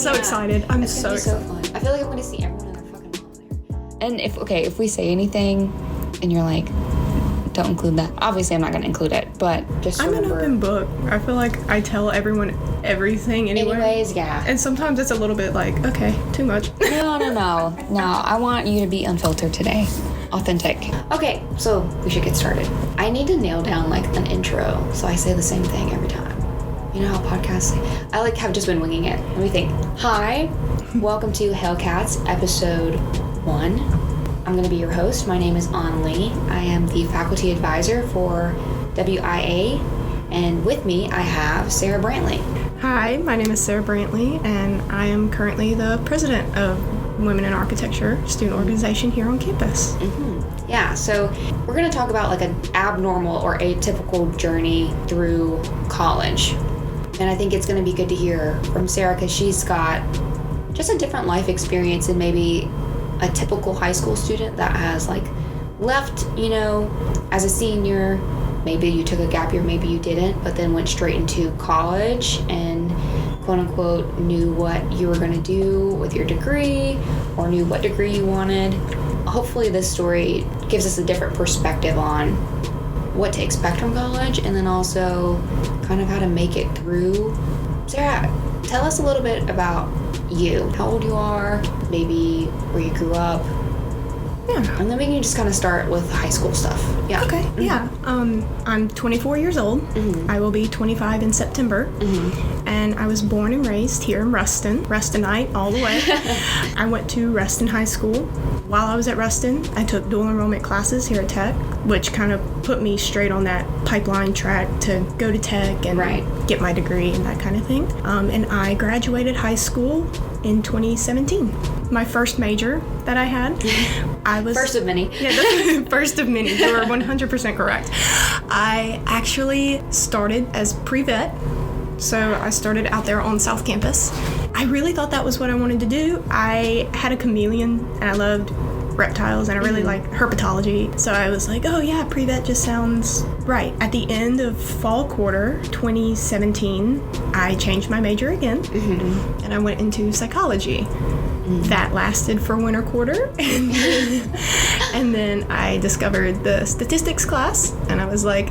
so excited. I'm so excited. So fun. I feel like I'm going to see everyone in their fucking mom there. And if we say anything and you're like, don't include that. Obviously, I'm not going to include it, but just remember. I'm an open book. I feel like I tell everyone everything anyway. Anyways, yeah. And sometimes it's a little bit like, okay, too much. No. I want you to be unfiltered today. Authentic. Okay, so we should get started. I need to nail down like an intro, so I say the same thing every time. You know how podcasts say? I have just been winging it. Let me think. Hi, welcome to Halecats, episode 1. I'm going to be your host. My name is Annalie. I am the faculty advisor for WIA, and with me I have Sara Brantley. Hi, my name is Sara Brantley, and I am currently the president of Women in Architecture student organization here on campus. Mm-hmm. Yeah, so we're going to talk about like an abnormal or atypical journey through college. And I think it's going to be good to hear from Sara because she's got just a different life experience than maybe a typical high school student that has like left, as a senior. Maybe you took a gap year, maybe you didn't, but then went straight into college and quote unquote knew what you were going to do with your degree or knew what degree you wanted. Hopefully this story gives us a different perspective on what to expect from college and then also kind of how to make it through. Sara, tell us a little bit about you, how old you are, maybe where you grew up. Yeah. And then we can just kind of start with high school stuff. Yeah. Okay. Mm-hmm. Yeah. I'm 24 years old. Mm-hmm. I will be 25 in September. Mm-hmm. And I was born and raised here in Ruston. Rustonite all the way. I went to Ruston High School. While I was at Ruston, I took dual enrollment classes here at Tech, which kind of put me straight on that pipeline track to go to Tech and get my degree and that kind of thing. And I graduated high school in 2017. My first major that I had, I was... First of many. Yeah, the first of many. You are 100% correct. I actually started as pre-vet. So I started out there on South Campus. I really thought that was what I wanted to do. I had a chameleon and I loved reptiles and I really liked herpetology. So I was like, oh yeah, pre-vet just sounds right. At the end of fall quarter 2017, I changed my major again and I went into psychology. That lasted for winter quarter and then I discovered the statistics class and I was like,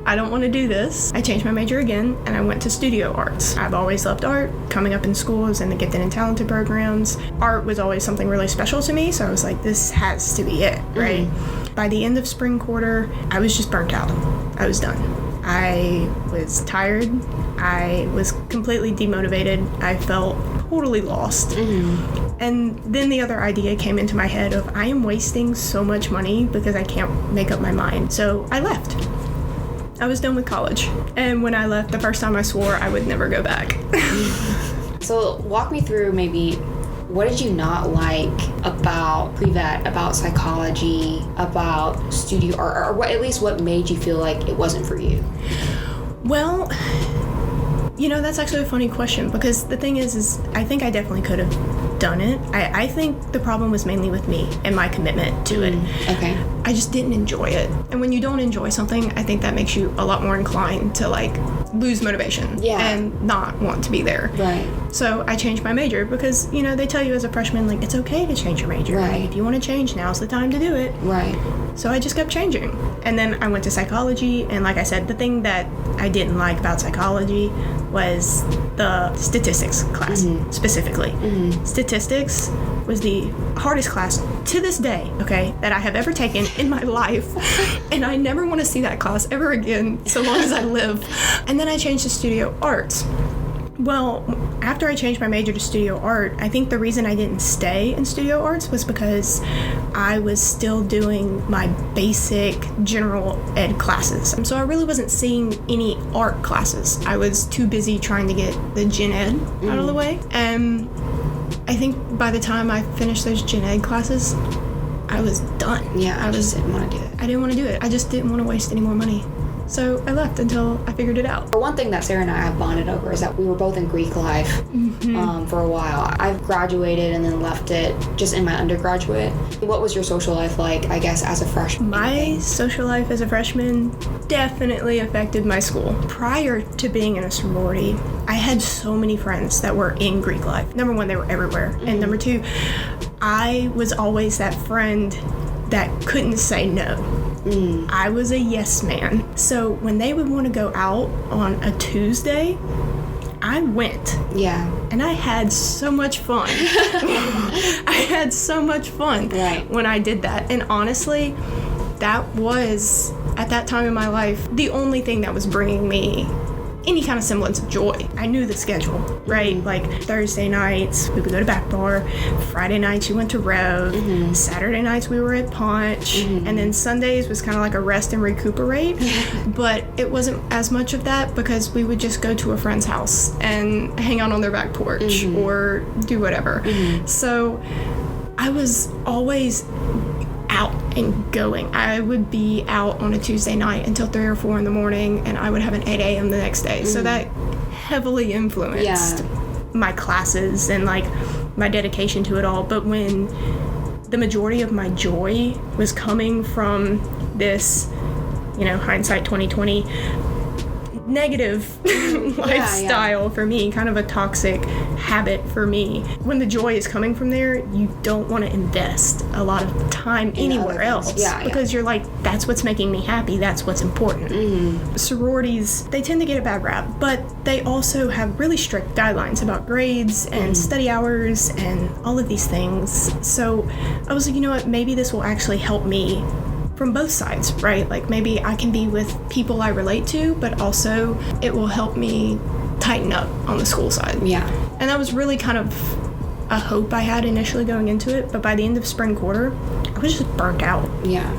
I don't want to do this. I changed my major again and I went to studio arts. I've always loved art. Coming up in school, I was in the gifted and talented programs. Art was always something really special to me, so I was like, this has to be it, right? By the end of spring quarter, I was just burnt out. I was done. I was tired. I was completely demotivated. I felt totally lost. And then the other idea came into my head of I am wasting so much money because I can't make up my mind. So I left. I was done with college. And when I left, the first time I swore I would never go back. So walk me through maybe what did you not like about pre-vet, about psychology, about studio art, or what, at least what made you feel like it wasn't for you? Well, that's actually a funny question because the thing is I think I definitely could have done it. I think the problem was mainly with me and my commitment to it. Okay. I just didn't enjoy it. And when you don't enjoy something, I think that makes you a lot more inclined to lose motivation and not want to be there. Right. So I changed my major because, they tell you as a freshman, it's okay to change your major. Right. If you want to change, now's the time to do it. Right. So I just kept changing. And then I went to psychology. And like I said, the thing that I didn't like about psychology was the statistics class specifically. Statistics was the hardest class to this day, okay, that I have ever taken in my life. And I never want to see that class ever again so long as I live. And then I changed to studio arts. Well, after I changed my major to studio art, I think the reason I didn't stay in studio arts was because I was still doing my basic general ed classes. So I really wasn't seeing any art classes. I was too busy trying to get the gen ed out of the way. And I think by the time I finished those gen ed classes, I was done. Yeah, I just didn't want to do it. I didn't want to do it. I just didn't want to waste any more money. So I left until I figured it out. One thing that Sarah and I have bonded over is that we were both in Greek life for a while. I've graduated and then left it just in my undergraduate. What was your social life like, I guess, as a freshman? My social life as a freshman definitely affected my school. Prior to being in a sorority, I had so many friends that were in Greek life. Number one, they were everywhere. And number two, I was always that friend that couldn't say no. I was a yes man. So when they would want to go out on a Tuesday, I went. Yeah. And I had so much fun. I had so much fun when I did that. And honestly, that was, at that time in my life, the only thing that was bringing me any kind of semblance of joy. I knew the schedule, right? Like Thursday nights, we would go to Back Bar. Friday nights, you went to Rev. Saturday nights, we were at Punch. And then Sundays was kind of like a rest and recuperate. But it wasn't as much of that because we would just go to a friend's house and hang out on their back porch or do whatever. So I was always out and going. I would be out on a Tuesday night until 3 or 4 in the morning, and I would have an 8 a.m. the next day. So that heavily influenced my classes and like my dedication to it all. But when the majority of my joy was coming from this, hindsight 2020, negative lifestyle for me, kind of a toxic habit for me. When the joy is coming from there, you don't want to invest a lot of time anywhere else because you're like, that's what's making me happy, that's what's important. Sororities, they tend to get a bad rap, but they also have really strict guidelines about grades and study hours and all of these things. So I was like, you know what, maybe this will actually help me from both sides, right? Like maybe I can be with people I relate to, but also it will help me tighten up on the school side. Yeah. And that was really kind of a hope I had initially going into it, but by the end of spring quarter, I was just burnt out. Yeah.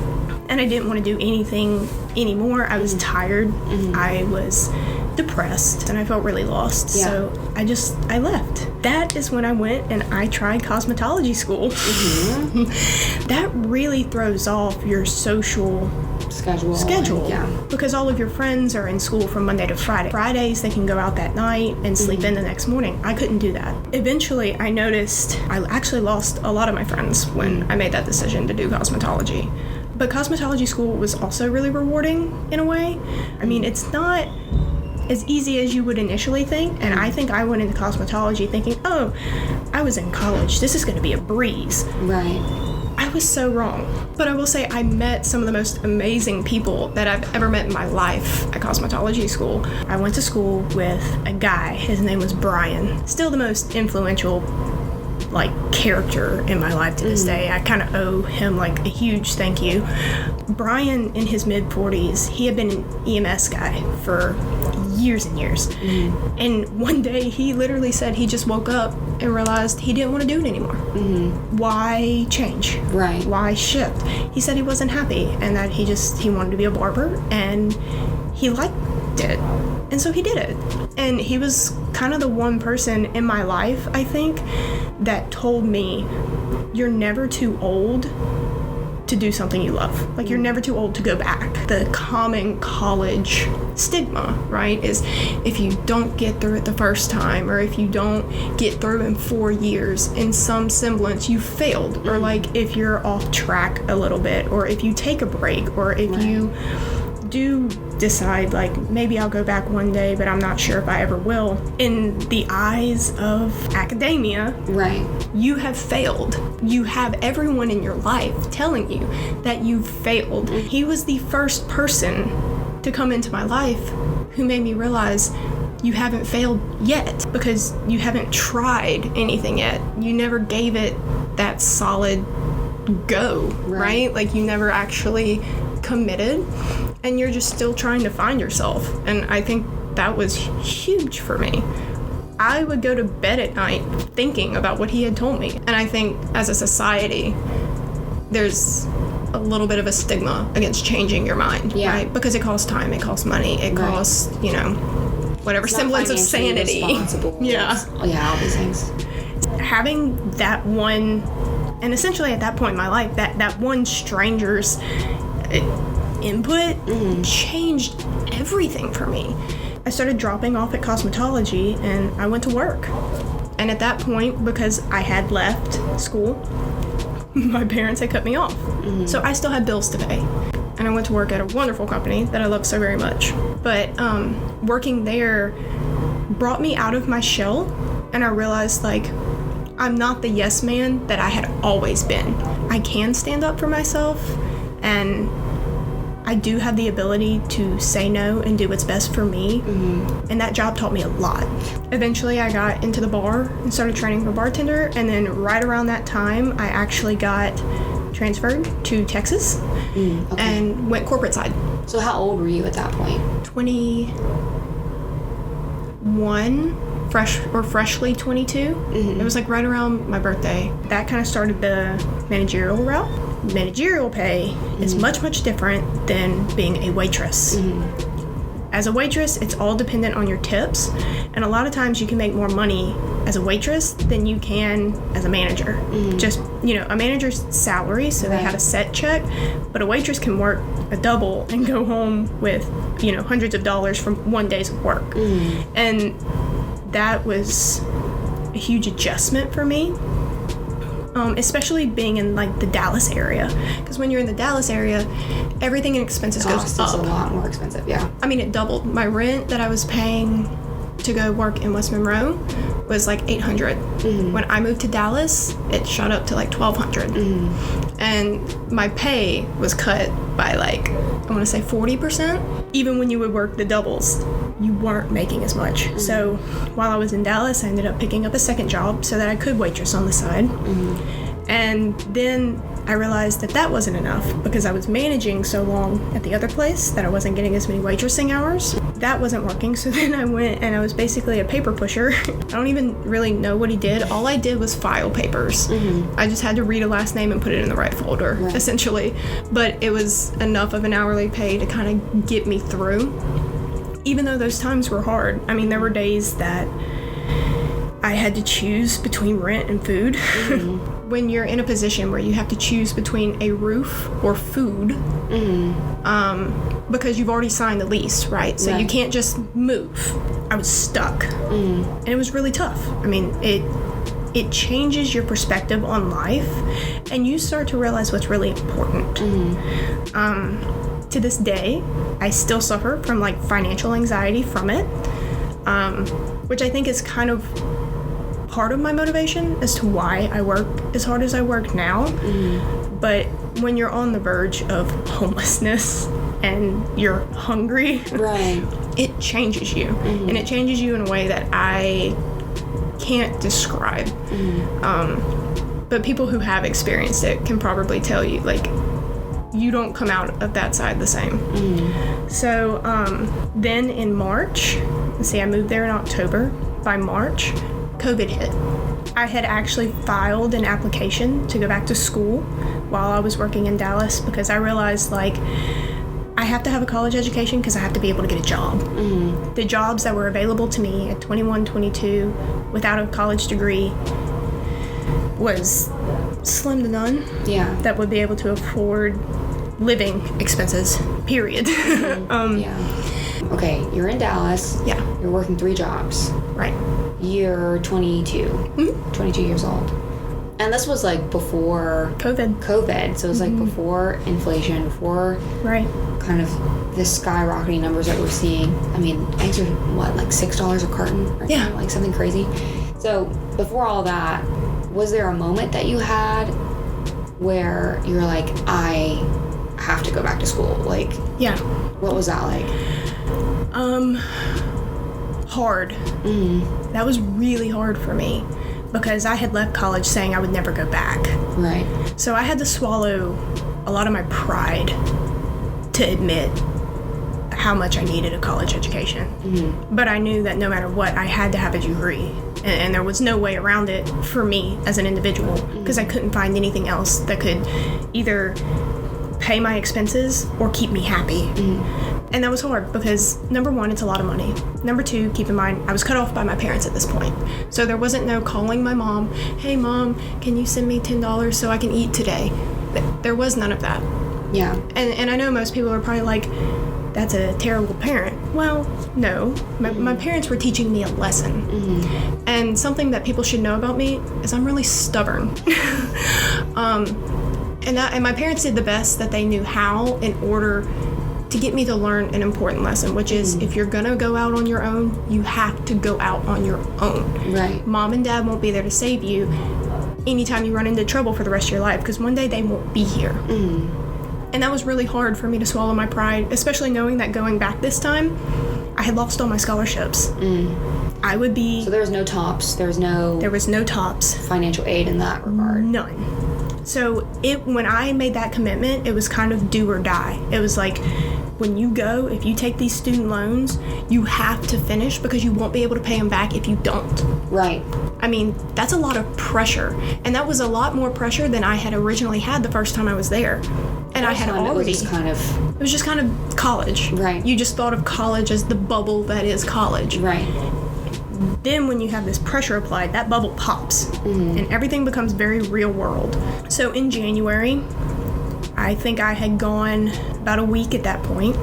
And I didn't want to do anything anymore. I was tired. I was depressed and I felt really lost. So I left. That is when I went and I tried cosmetology school. That really throws off your social schedule. Because all of your friends are in school from Monday to Friday. Fridays they can go out that night and sleep in the next morning. I couldn't do that. Eventually I noticed I actually lost a lot of my friends when I made that decision to do cosmetology. But cosmetology school was also really rewarding in a way. I mean, it's not as easy as you would initially think, and I think I went into cosmetology thinking, oh, I was in college, this is going to be a breeze. Right. I was so wrong. But I will say I met some of the most amazing people that I've ever met in my life at cosmetology school. I went to school with a guy, his name was Brian, still the most influential character in my life to this day. I kind of owe him a huge thank you. Brian, in his mid-40s, he had been an EMS guy for years and years. And one day he literally said he just woke up and realized he didn't want to do it anymore. Why change? Right. Why shift? He said he wasn't happy and that he wanted to be a barber and he liked it. And so he did it. And he was kind of the one person in my life, I think, that told me, you're never too old to do something you love. You're never too old to go back. The common college stigma, right, is if you don't get through it the first time, or if you don't get through in 4 years, in some semblance, you failed. Or if you're off track a little bit, or if you take a break, or if you do decide maybe I'll go back one day, but I'm not sure if I ever will. In the eyes of academia, right, you have failed. You have everyone in your life telling you that you've failed. He was the first person to come into my life who made me realize you haven't failed yet because you haven't tried anything yet. You never gave it that solid go, right? You never actually committed, and you're just still trying to find yourself. And I think that was huge for me. I would go to bed at night thinking about what he had told me. And I think as a society, there's a little bit of a stigma against changing your mind, right? Because it costs time, it costs money, it costs, whatever semblance of sanity. All these things. Having that one, and essentially at that point in my life, that one stranger's input changed everything for me. I started dropping off at cosmetology and I went to work. And at that point, because I had left school, my parents had cut me off. So I still had bills to pay. And I went to work at a wonderful company that I love so very much. But working there brought me out of my shell, and I realized, like, I'm not the yes man that I had always been. I can stand up for myself, and I do have the ability to say no and do what's best for me. And that job taught me a lot. Eventually, I got into the bar and started training for bartender, and then right around that time, I actually got transferred to Texas and went corporate side. So how old were you at that point? 21, freshly 22. It was like right around my birthday. That kind of started the managerial route. Managerial pay is much, much different than being a waitress. As a waitress, it's all dependent on your tips, and a lot of times you can make more money as a waitress than you can as a manager. Just, a manager's salary, so they have a set check, but a waitress can work a double and go home with, hundreds of dollars from one day's work. And that was a huge adjustment for me. Especially being in like the Dallas area, because when you're in the Dallas area, everything in expenses goes up. It's a lot more expensive, yeah. I mean, it doubled. My rent that I was paying to go work in West Monroe was like $800. When I moved to Dallas, it shot up to like $1,200, and my pay was cut by like, I want to say 40%. Even when you would work the doubles, you weren't making as much. So while I was in Dallas, I ended up picking up a second job so that I could waitress on the side. And then I realized that that wasn't enough because I was managing so long at the other place that I wasn't getting as many waitressing hours. That wasn't working, so then I went and I was basically a paper pusher. I don't even really know what he did. All I did was file papers. I just had to read a last name and put it in the right folder, essentially. But it was enough of an hourly pay to kind of get me through. Even though those times were hard. I mean, there were days that I had to choose between rent and food. When you're in a position where you have to choose between a roof or food, because you've already signed the lease, right? So you can't just move. I was stuck. And it was really tough. I mean, it changes your perspective on life, and you start to realize what's really important. To this day, I still suffer from like financial anxiety from it, which I think is kind of part of my motivation as to why I work as hard as I work now. But when you're on the verge of homelessness and you're hungry, it changes you. And it changes you in a way that I can't describe. But people who have experienced it can probably tell you, like, you don't come out of that side the same. So then in March, I moved there in October. By March, COVID hit. I had actually filed an application to go back to school while I was working in Dallas because I realized, like, I have to have a college education because I have to be able to get a job. The jobs that were available to me at 21, 22 without a college degree was slim to none. That would be able to afford living expenses, period. Okay, you're in Dallas. You're working 3 jobs. Right. You're 22. 22 years old. And this was like before COVID. So it was like before inflation, before kind of the skyrocketing numbers that we're seeing. I mean, eggs are what, like $6 a carton? Or like something crazy. So before all that, was there a moment that you had where you were like, I have to go back to school? Like, what was that like? Hard. That was really hard for me because I had left college saying I would never go back. Right. So I had to swallow a lot of my pride to admit how much I needed a college education. But I knew that no matter what, I had to have a degree. And there was no way around it for me as an individual because I couldn't find anything else that could either pay my expenses or keep me happy. And that was hard because, number one, it's a lot of money. Number two, keep in mind, I was cut off by my parents at this point. So there wasn't no calling my mom, hey, Mom, can you send me $10 so I can eat today? There was none of that. Yeah. And I know most people are probably like, that's a terrible parent. Well, no. My parents were teaching me a lesson. And something that people should know about me is I'm really stubborn. And my parents did the best that they knew how in order to get me to learn an important lesson, which is if you're gonna go out on your own, you have to go out on your own. Right. Mom and dad won't be there to save you anytime you run into trouble for the rest of your life, because one day they won't be here. And that was really hard for me to swallow my pride, especially knowing that going back this time, I had lost all my scholarships. I would be... So there was no TOPS. There was no TOPS. Financial aid in that regard. None. So when I made that commitment, it was kind of do or die. It was like, when you go, if you take these student loans, you have to finish because you won't be able to pay them back if you don't. Right. I mean, that's a lot of pressure. And that was a lot more pressure than I had originally had the first time I was there. And I had already... It was just kind of college. Right. You just thought of college as the bubble that is college. Right. Then when you have this pressure applied, that bubble pops. And everything becomes very real world. So in January, I think I had gone about a week at that point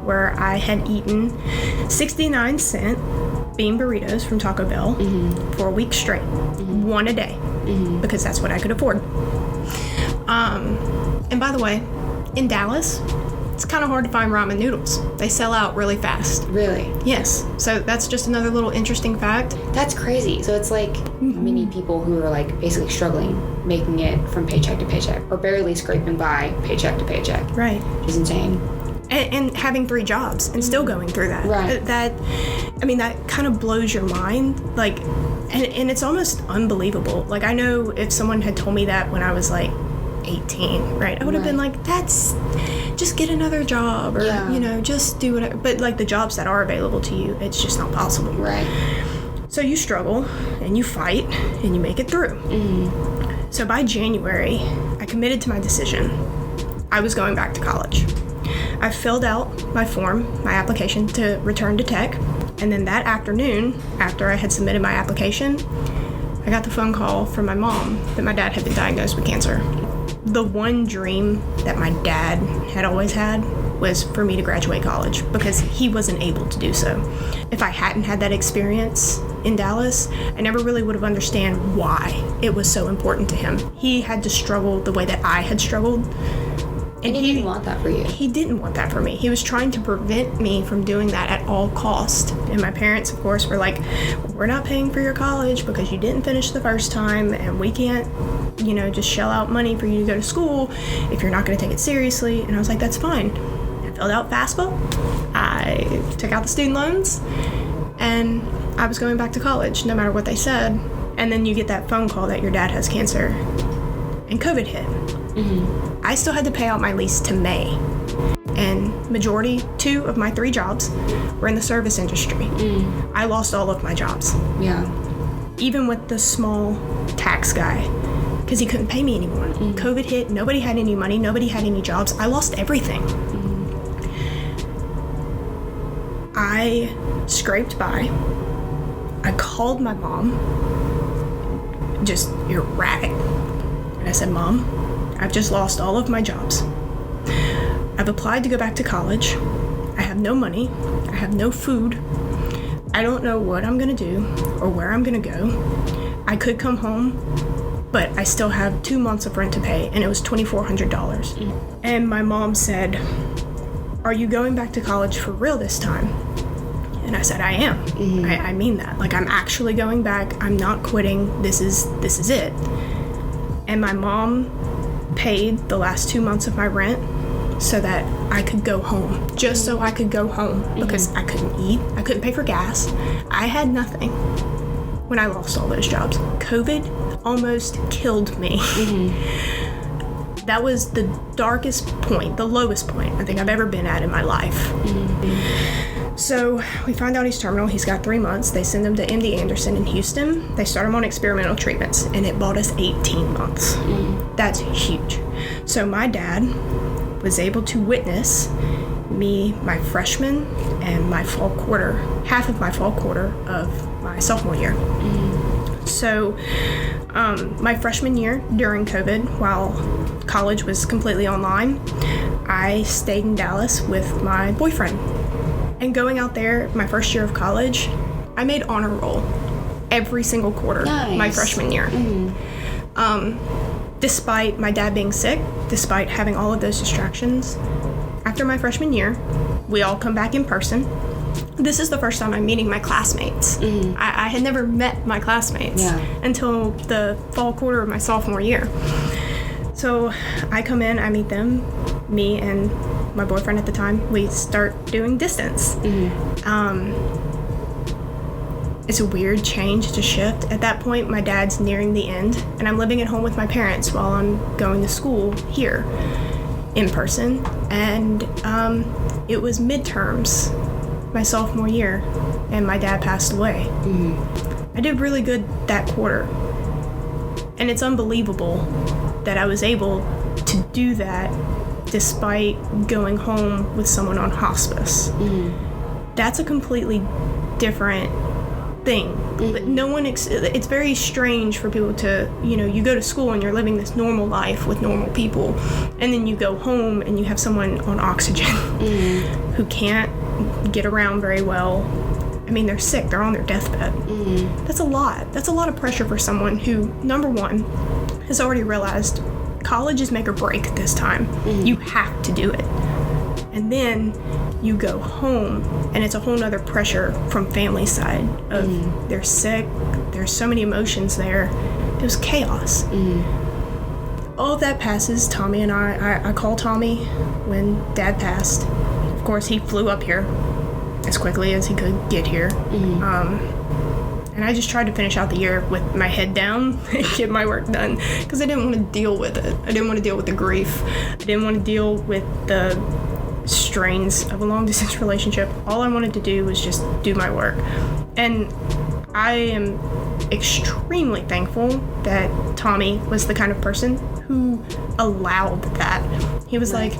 where I had eaten 69-cent bean burritos from Taco Bell for a week straight. One a day. Because that's what I could afford. And by the way, in Dallas, it's kind of hard to find ramen noodles. They sell out really fast. Really? Yes. So that's just another little interesting fact. That's crazy. So it's like many people who are like basically struggling, making it from paycheck to paycheck, or barely scraping by paycheck to paycheck. Right. Which is insane. And having 3 jobs and still going through that. Right. That kind of blows your mind. Like, and it's almost unbelievable. Like, I know if someone had told me that when I was like 18, right? I would have been like, that's... just get another job, or just do whatever. But like the jobs that are available to you, it's just not possible. Right. So you struggle and you fight and you make it through. So by January, I committed to my decision. I was going back to college. I filled out my application to return to tech, and then that afternoon, after I had submitted my application, I got the phone call from my mom that my dad had been diagnosed with cancer. The one dream that my dad had always had was for me to graduate college, because he wasn't able to do so. If I hadn't had that experience in Dallas, I never really would have understood why it was so important to him. He had to struggle the way that I had struggled. And he didn't want that for you. He didn't want that for me. He was trying to prevent me from doing that at all cost. And my parents, of course, were like, we're not paying for your college because you didn't finish the first time, and we can't, just shell out money for you to go to school if you're not going to take it seriously. And I was like, that's fine. I filled out FAFSA. I took out the student loans, and I was going back to college no matter what they said. And then you get that phone call that your dad has cancer, and COVID hit. I still had to pay out my lease to May, and 2 of my 3 jobs were in the service industry. I lost all of my jobs. Yeah. Even with the small tax guy, because he couldn't pay me anymore. COVID hit, nobody had any money, nobody had any jobs. I lost everything. I scraped by. I called my mom, just erratic. And I said, Mom, I've just lost all of my jobs. I've applied to go back to college. I have no money. I have no food. I don't know what I'm going to do or where I'm going to go. I could come home, but I still have 2 months of rent to pay, and it was $2,400. And my mom said, are you going back to college for real this time? And I said, I am. I mean that. Like, I'm actually going back. I'm not quitting. This is it. And my mom paid the last 2 months of my rent so that I could go home. Just so I could go home, because I couldn't eat. I couldn't pay for gas. I had nothing when I lost all those jobs. COVID almost killed me. That was the darkest point, the lowest point I think I've ever been at in my life. So we find out he's terminal. He's got 3 months. They send him to MD Anderson in Houston. They start him on experimental treatments, and it bought us 18 months. That's huge. So my dad was able to witness me, my freshman, and my fall quarter, half of my fall quarter of my sophomore year. So my freshman year during COVID, while college was completely online, I stayed in Dallas with my boyfriend. And going out there, my first year of college, I made honor roll every single quarter my freshman year. Despite my dad being sick, despite having all of those distractions, after my freshman year, we all come back in person. This is the first time I'm meeting my classmates. I had never met my classmates until the fall quarter of my sophomore year. So I come in, I meet them, me and my boyfriend at the time, we start doing distance. It's a weird change to shift. At that point, my dad's nearing the end, and I'm living at home with my parents while I'm going to school here in person. And it was midterms my sophomore year, and my dad passed away. I did really good that quarter, and it's unbelievable that I was able to do that despite going home with someone on hospice. That's a completely different thing. But no one, it's very strange for people to, you go to school and you're living this normal life with normal people, and then you go home and you have someone on oxygen who can't get around very well. I mean, they're sick, they're on their deathbed. That's a lot. That's a lot of pressure for someone who, number one, has already realized college is make or break this time. You have to do it. And then you go home, and it's a whole nother pressure from family side of they're sick, there's so many emotions there. It was chaos. All of that passes. Tommy and I called Tommy when Dad passed. Of course, he flew up here as quickly as he could get here. And I just tried to finish out the year with my head down and get my work done, because I didn't want to deal with it. I didn't want to deal with the grief. I didn't want to deal with the strains of a long-distance relationship. All I wanted to do was just do my work. And I am extremely thankful that Tommy was the kind of person who allowed that. He was like,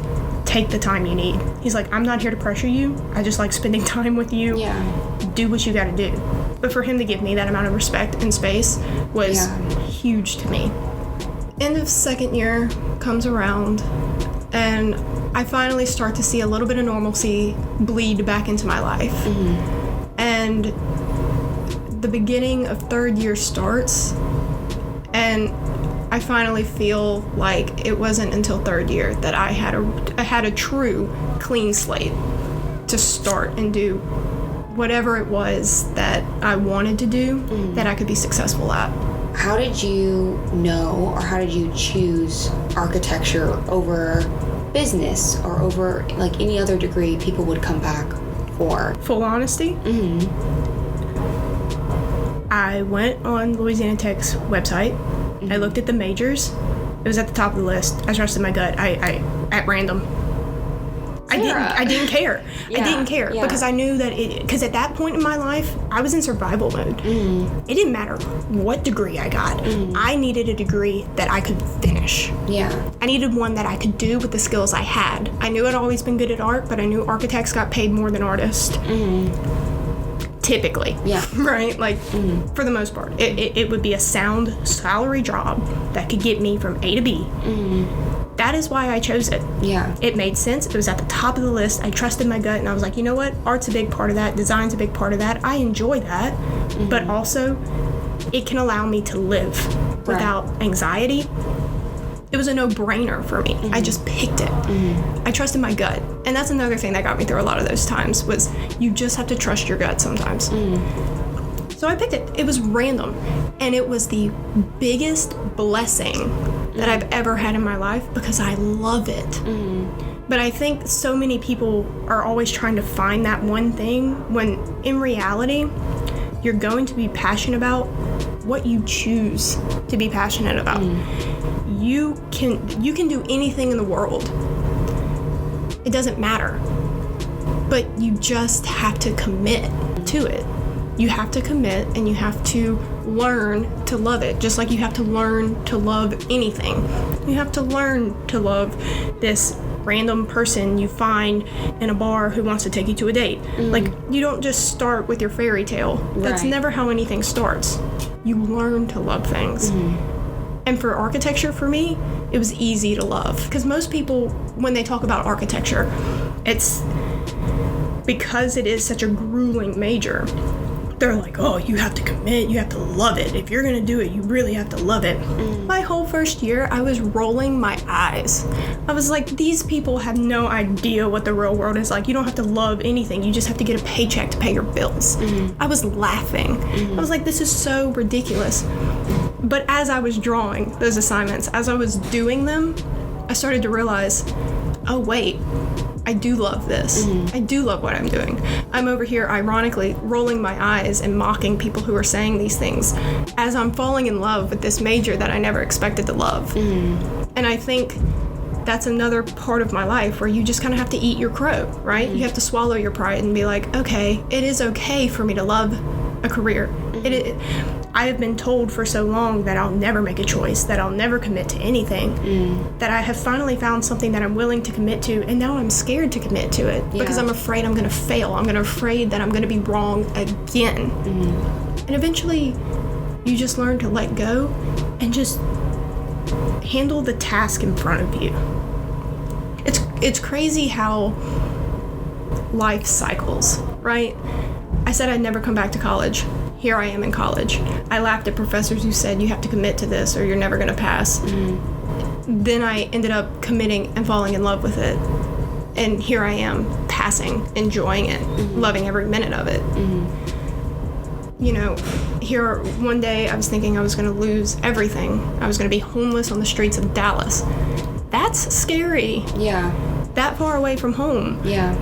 take the time you need. He's like, I'm not here to pressure you. I just like spending time with you. Do what you gotta do. But for him to give me that amount of respect and space was huge to me. End of second year comes around, and I finally start to see a little bit of normalcy bleed back into my life. And the beginning of third year starts, and I finally feel like it wasn't until third year that I had a true clean slate to start and do whatever it was that I wanted to do that I could be successful at. How did you know, or how did you choose architecture over business or over like any other degree people would come back for? Full honesty, I went on Louisiana Tech's website. I looked at the majors. It was at the top of the list. I trusted my gut. I at random. I didn't care. I didn't care because I knew that because at that point in my life, I was in survival mode. It didn't matter what degree I got. I needed a degree that I could finish. I needed one that I could do with the skills I had. I knew I'd always been good at art, but I knew architects got paid more than artists. Typically. Right? Like, for the most part. It would be a sound salary job that could get me from A to B. That is why I chose it. It made sense. It was at the top of the list. I trusted my gut, and I was like, you know what? Art's a big part of that. Design's a big part of that. I enjoy that. But also, it can allow me to live without anxiety. It was a no-brainer for me. I just picked it. I trusted my gut. And that's another thing that got me through a lot of those times was you just have to trust your gut sometimes. So I picked it. It was random. And it was the biggest blessing that I've ever had in my life because I love it. But I think so many people are always trying to find that one thing when in reality, you're going to be passionate about what you choose to be passionate about. You can do anything in the world. It doesn't matter. But you just have to commit to it. You have to commit, and you have to learn to love it, just like you have to learn to love anything. You have to learn to love this random person you find in a bar who wants to take you to a date. Like, you don't just start with your fairy tale. That's never how anything starts. You learn to love things. And for architecture, for me, it was easy to love. Because most people, when they talk about architecture, it's because it is such a grueling major. They're like, oh, you have to commit, you have to love it. If you're gonna do it, you really have to love it. My whole first year, I was rolling my eyes. I was like, these people have no idea what the real world is like. You don't have to love anything. You just have to get a paycheck to pay your bills. I was laughing. I was like, this is so ridiculous. But as I was drawing those assignments, as I was doing them, I started to realize, oh, wait, I do love this. I do love what I'm doing. I'm over here, ironically, rolling my eyes and mocking people who are saying these things as I'm falling in love with this major that I never expected to love. And I think that's another part of my life where you just kind of have to eat your crow, right? You have to swallow your pride and be like, okay, it is okay for me to love a career. I have been told for so long that I'll never make a choice, that I'll never commit to anything, that I have finally found something that I'm willing to commit to, and now I'm scared to commit to it because I'm afraid I'm going to fail. I'm afraid that I'm going to be wrong again. And eventually, you just learn to let go and just handle the task in front of you. It's crazy how life cycles, right? I said I'd never come back to college. Here I am in college. I laughed at professors who said you have to commit to this or you're never going to pass. Then I ended up committing and falling in love with it. And here I am, passing, enjoying it, loving every minute of it. You know, here one day I was thinking I was going to lose everything. I was going to be homeless on the streets of Dallas. That's scary. Yeah. That far away from home. Yeah.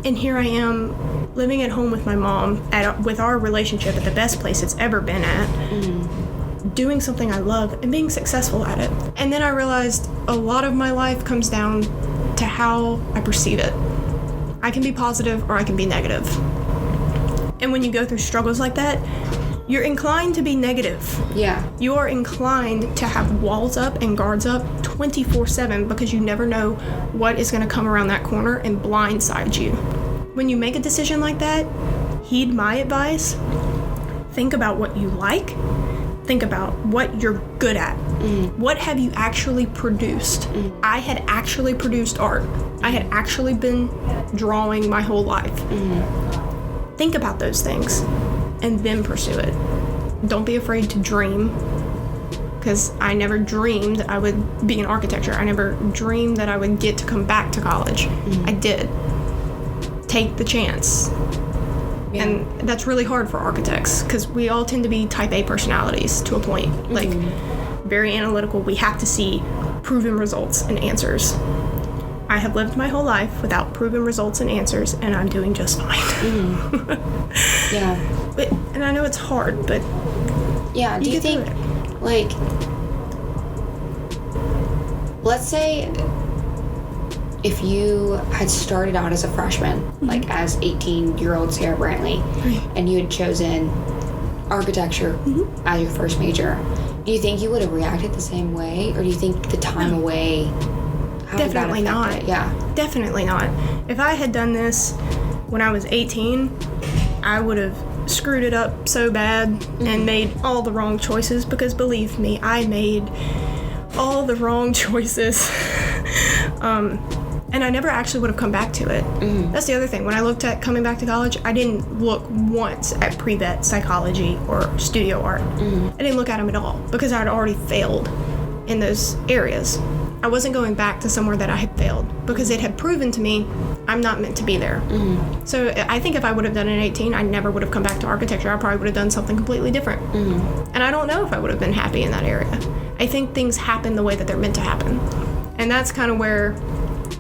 And here I am, living at home with my mom, with our relationship at the best place it's ever been at, doing something I love and being successful at it. And then I realized a lot of my life comes down to how I perceive it. I can be positive or I can be negative. And when you go through struggles like that, you're inclined to be negative. Yeah. You are inclined to have walls up and guards up 24/7 because you never know what is going to come around that corner and blindside you. When you make a decision like that, heed my advice. Think about what you like. Think about what you're good at. What have you actually produced? I had actually produced art. I had actually been drawing my whole life. Think about those things and then pursue it. Don't be afraid to dream, because I never dreamed I would be in architecture. I never dreamed that I would get to come back to college. I did. Take the chance. Yeah. And that's really hard for architects because we all tend to be type A personalities to a point. Like, very analytical. We have to see proven results and answers. I have lived my whole life without proven results and answers, and I'm doing just fine. Yeah. And I know it's hard, but yeah. Do you think, like, let's say if you had started out as a freshman, like as 18-year-old Sara Brantley, and you had chosen architecture as your first major, do you think you would have reacted the same way, or do you think the time away? Definitely not. Yeah. Definitely not. If I had done this when I was 18, I would have screwed it up so bad and made all the wrong choices, because believe me, I made all the wrong choices. And I never actually would have come back to it. That's the other thing. When I looked at coming back to college, I didn't look once at pre-vet psychology or studio art. I didn't look at them at all because I had already failed in those areas. I wasn't going back to somewhere that I had failed because it had proven to me I'm not meant to be there. So I think if I would have done it at 18, I never would have come back to architecture. I probably would have done something completely different. And I don't know if I would have been happy in that area. I think things happen the way that they're meant to happen. And that's kind of where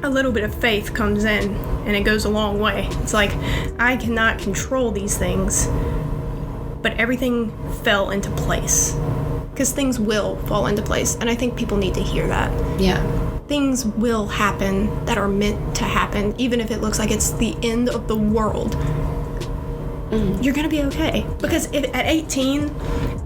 a little bit of faith comes in, and it goes a long way. It's like, I cannot control these things, but everything fell into place. Because things will fall into place, and I think people need to hear that. Yeah. Things will happen that are meant to happen, even if it looks like it's the end of the world. You're gonna be okay. Because if, at 18,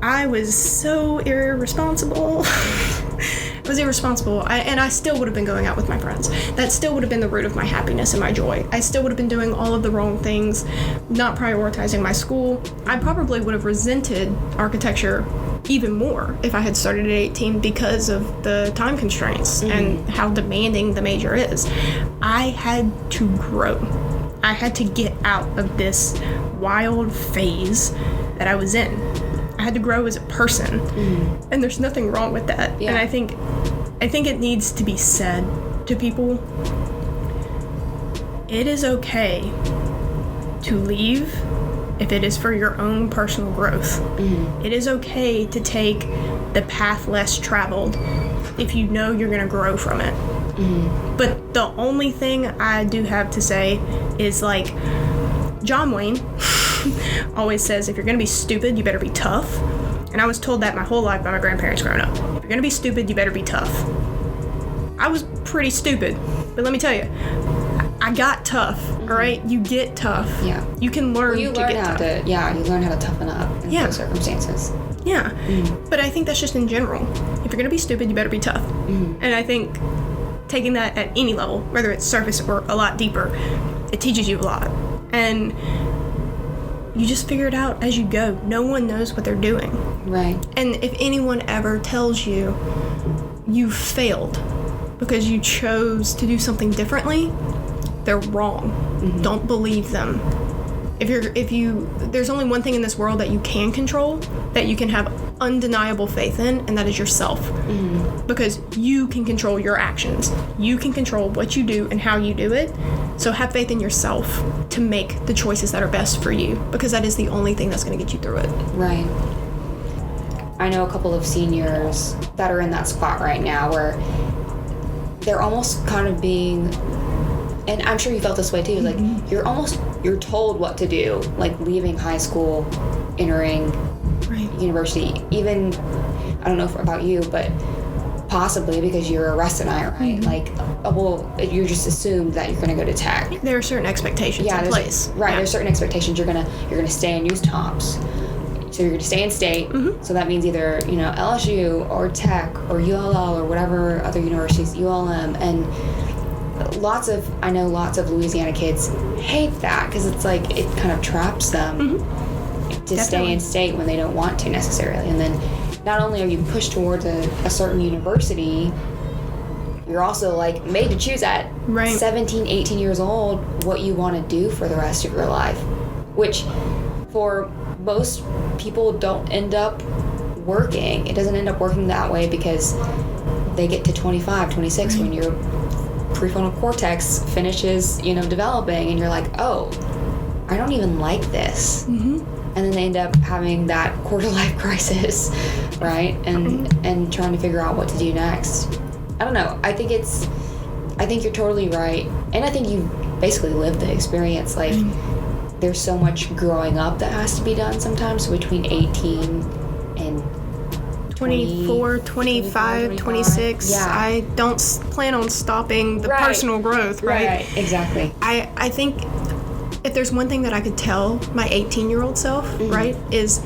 I was so irresponsible. I was irresponsible, and I still would have been going out with my friends. That still would have been the root of my happiness and my joy. I still would have been doing all of the wrong things, not prioritizing my school. I probably would have resented architecture even more if I had started at 18 because of the time constraints and how demanding the major is. I had to grow. I had to get out of this wild phase that I was in. I had to grow as a person, and there's nothing wrong with that. Yeah. And I think it needs to be said to people. It is okay to leave if it is for your own personal growth. It is okay to take the path less traveled if you know you're going to grow from it. But the only thing I do have to say is, like, John Wayne always says, if you're going to be stupid, you better be tough. And I was told that my whole life by my grandparents growing up. If you're going to be stupid, you better be tough. I was pretty stupid, but let me tell you, I got tough, all right? You get tough. Yeah. You can learn you to learn get how tough. you learn how to toughen up in those circumstances. Yeah. But I think that's just in general. If you're going to be stupid, you better be tough. And I think taking that at any level, whether it's surface or a lot deeper, it teaches you a lot. And you just figure it out as you go. No one knows what they're doing. Right. And if anyone ever tells you you failed because you chose to do something differently, they're wrong. Don't believe them. There's only one thing in this world that you can control, that you can have undeniable faith in, and that is yourself. Because you can control your actions. You can control what you do and how you do it. So have faith in yourself to make the choices that are best for you, because that is the only thing that's going to get you through it. Right. I know a couple of seniors that are in that spot right now where they're almost kind of being, and I'm sure you felt this way too, like you're told what to do, like leaving high school, entering university. Even, I don't know about you, but possibly because you're a Westonite, right? Like, well, you're just assumed that you're going to go to tech. There are certain expectations in place. Right, there's certain expectations. You're gonna stay and use tops. So you're going to stay in state. So that means either, LSU or Tech or ULL or whatever other universities, ULM, and I know lots of Louisiana kids hate that because it's like it kind of traps them to stay in state when they don't want to necessarily. And then not only are you pushed towards a certain university, you're also like made to choose at 17, 18 years old what you want to do for the rest of your life, which for most people don't end up working. It doesn't end up working that way because they get to 25, 26 when your prefrontal cortex finishes, developing, and you're like, oh, I don't even like this. And then they end up having that quarter-life crisis, right? And trying to figure out what to do next. I don't know. I think you're totally right. And I think you basically lived the experience. Like, there's so much growing up that has to be done sometimes. So between 18 and 24, 25, 26. Yeah. I don't plan on stopping the personal growth, right? Right, exactly. I think if there's one thing that I could tell my 18-year-old self, right, is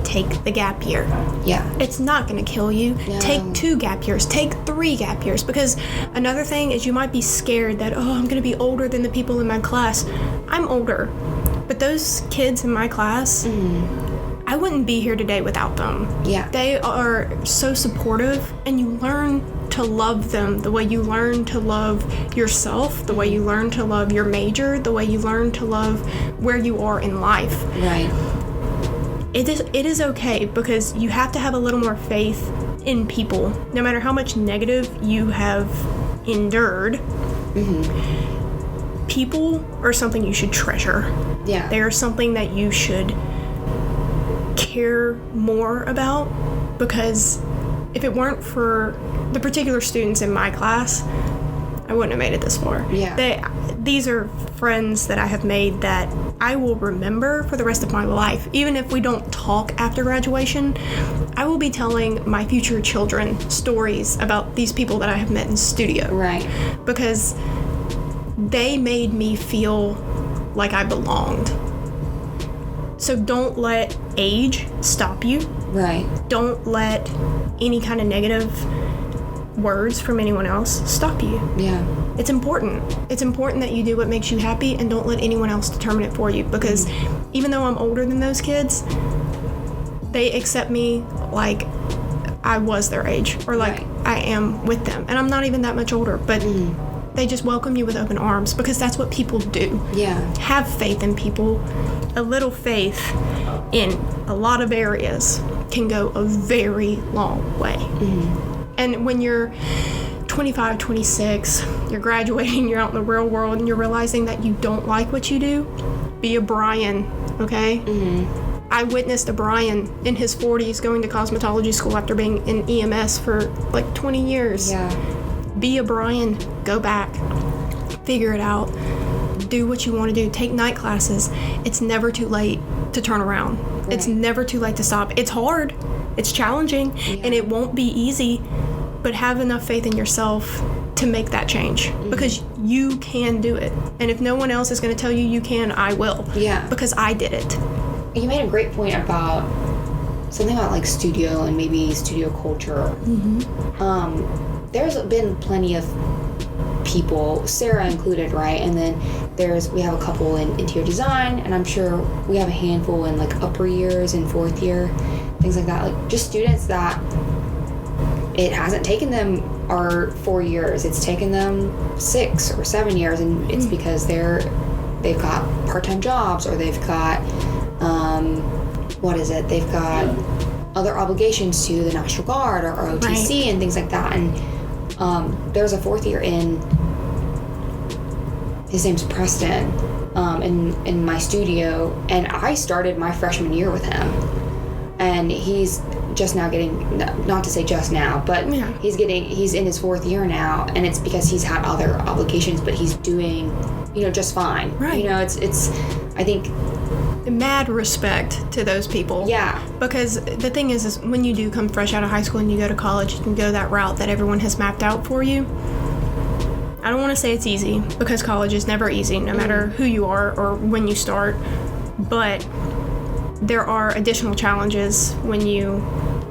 take the gap year. Yeah. It's not going to kill you. No. Take 2 gap years. Take 3 gap years. Because another thing is you might be scared that, I'm going to be older than the people in my class. I'm older. But those kids in my class, I wouldn't be here today without them. Yeah. They are so supportive, and you learn to love them the way you learn to love yourself, the way you learn to love your major, the way you learn to love where you are in life. Right. It is okay, because you have to have a little more faith in people. No matter how much negative you have endured, people are something you should treasure. Yeah. They are something that you should care more about, because if it weren't for the particular students in my class, I wouldn't have made it this far. Yeah. These are friends that I have made that I will remember for the rest of my life. Even if we don't talk after graduation, I will be telling my future children stories about these people that I have met in studio. Right. Because they made me feel like I belonged. So don't let age stop you. Right. Don't let any kind of negative words from anyone else stop you. Yeah. It's important. It's important that you do what makes you happy, and don't let anyone else determine it for you. Because even though I'm older than those kids, they accept me like I was their age, or like I am with them. And I'm not even that much older, but they just welcome you with open arms, because that's what people do. Yeah. Have faith in people. A little faith in a lot of areas can go a very long way. And when you're 25, 26, you're graduating, you're out in the real world, and you're realizing that you don't like what you do, be a Brian, okay? I witnessed a Brian in his 40s going to cosmetology school after being in EMS for like 20 years. Yeah. Be a Brian, go back, figure it out, do what you want to do, take night classes. It's never too late to turn around. Right. It's never too late to stop. It's hard, it's challenging, and it won't be easy, but have enough faith in yourself to make that change, because you can do it. And if no one else is going to tell you you can, I will. Yeah. Because I did it. You made a great point about something about like studio and maybe studio culture. There's been plenty of people, Sarah included, right? And then we have a couple in interior design, and I'm sure we have a handful in like upper years and fourth year, things like that. Like just students that it hasn't taken them our 4 years, it's taken them 6 or 7 years, and it's because they've got part-time jobs, or they've got they've got other obligations to the National Guard or OTC and things like that. And there's a fourth year in, his name's Preston, in my studio, and I started my freshman year with him, and he's just now getting, not to say just now, but he's in his fourth year now, and it's because he's had other obligations, but he's doing, just fine. Right. It's I think, mad respect to those people. Yeah. Because the thing is when you do come fresh out of high school and you go to college and go that route that everyone has mapped out for you, I don't want to say it's easy, because college is never easy, no matter who you are or when you start. But there are additional challenges when you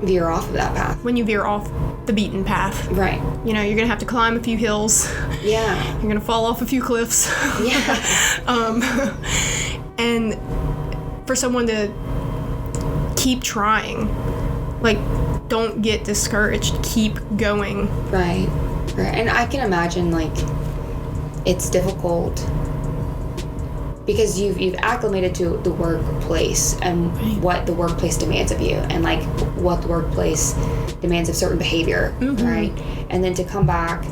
veer off of that path. When you veer off the beaten path. Right. You're going to have to climb a few hills. Yeah. You're going to fall off a few cliffs. Yeah. And for someone to keep trying, like, don't get discouraged, keep going. Right. And I can imagine, like, it's difficult because you've acclimated to the workplace and what the workplace demands of you, and like what the workplace demands of certain behavior, right? And then to come back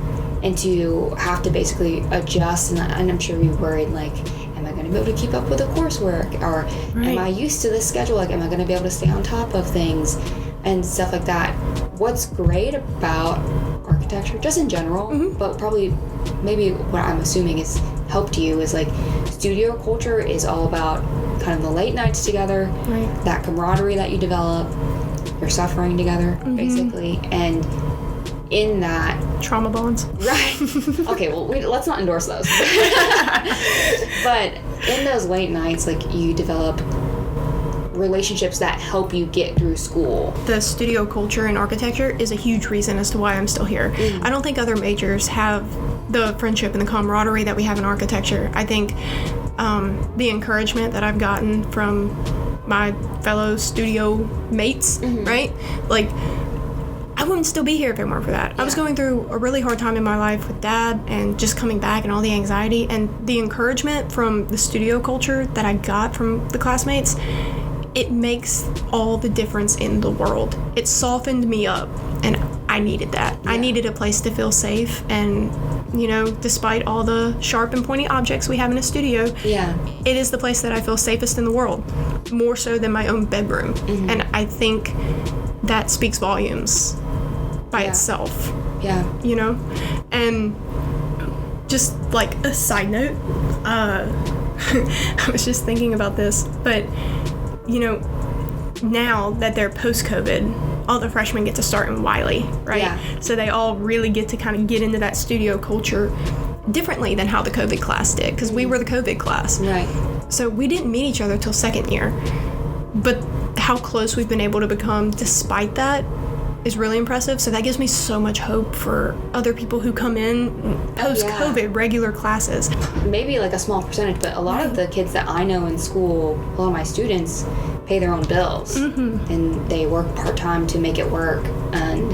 and to have to basically adjust, and I'm sure you're worried, like, am I going to be able to keep up with the coursework, or am I used to this schedule, like, am I going to be able to stay on top of things and stuff like that. What's great about architecture, just in general, but probably maybe what I'm assuming is helped you, is like studio culture is all about kind of the late nights together, that camaraderie that you develop, you're suffering together, basically, and in that trauma bonds, right? Okay, well, let's not endorse those. But in those late nights, like, you develop relationships that help you get through school. The studio culture in architecture is a huge reason as to why I'm still here. I don't think other majors have the friendship and the camaraderie that we have in architecture. I think the encouragement that I've gotten from my fellow studio mates, right? Like, I wouldn't still be here if it weren't for that. I was going through a really hard time in my life with Dad and just coming back and all the anxiety, and the encouragement from the studio culture that I got from the classmates, it makes all the difference in the world. It softened me up, and I needed that. I needed a place to feel safe, and, you know, despite all the sharp and pointy objects we have in a studio, it is the place that I feel safest in the world, more so than my own bedroom. And I think that speaks volumes by itself. You know? And just like a side note, I was just thinking about this, but you know, now that they're post-COVID, all the freshmen get to start in Wiley, right? So they all really get to kind of get into that studio culture differently than how the COVID class did, because we were the COVID class. So we didn't meet each other till second year. But how close we've been able to become despite that is really impressive. So that gives me so much hope for other people who come in post-COVID regular classes. Maybe like a small percentage, but a lot of the kids that I know in school, a lot of my students, pay their own bills, and they work part-time to make it work, and